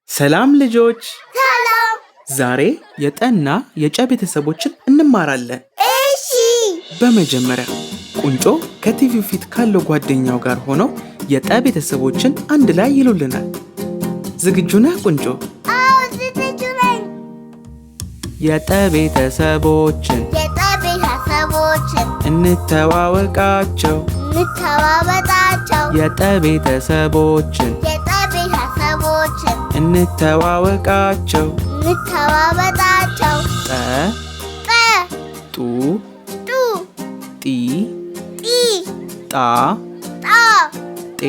ሰላም ልጆች፣ ሰላም። ዛሬ የጠና የጨ ቤተሰቦችን እንማራለን። እሺ። በመጀመሪያ ቁንጮ ከቲቪው ፊት ካለው ጓደኛው ጋር ሆነው የጠ ቤተሰቦችን አንድ ላይ ይሉልናል። ዝግጁ ነህ ቁንጮ? አዎ ዝግጁ ነኝ። የጠ ቤተሰቦችን እንተዋወቃቸው። የጠ ቤተሰቦችን እንተዋወቃቸው። ጠ ጡ ጢ ጣ ጤ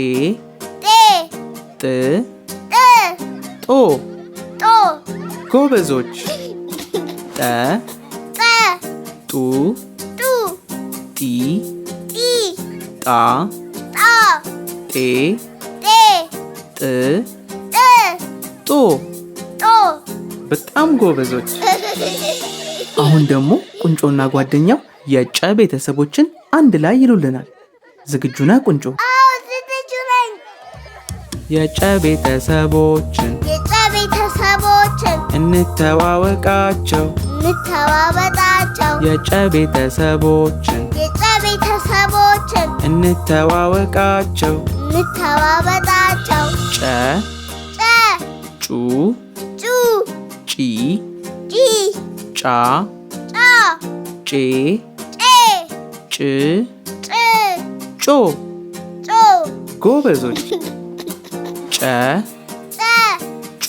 ጥ ጦ። ጎበዞች። ጠ ጡ ጢ ጣ ጤ ጥ ጦ። በጣም ጎበዞች። አሁን ደግሞ ቁንጮና ጓደኛው የጨ ቤተሰቦችን አንድ ላይ ይሉልናል። ዝግጁ ነህ ቁንጮ? አዎ ዝግጁ ነኝ። የጨ ቤተሰቦችን እንተዋወቃቸው። የጨ ቤተሰቦችን እንተዋወቃቸው። ጨ ጩ ጪ ጫ ጬ ጭ ጮ። ጎበዞች። ጨ ጩ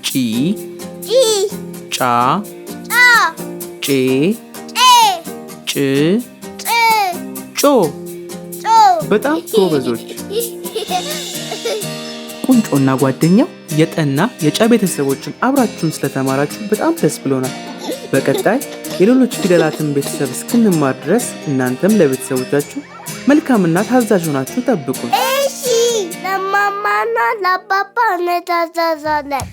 ጪ ጫ ጬ ጭ ጮ። በጣም ጎበዞች። ቁንጮና ጓደኛው የጠና የጨ ቤተሰቦችን አብራችሁን ስለተማራችሁ በጣም ደስ ብሎናል። በቀጣይ የሌሎች ፊደላትን ቤተሰብ እስክንማር ድረስ እናንተም ለቤተሰቦቻችሁ መልካምና ታዛዥ ሆናችሁ ጠብቁን። እሺ፣ ለማማና ለአባባ እንታዘዛለን።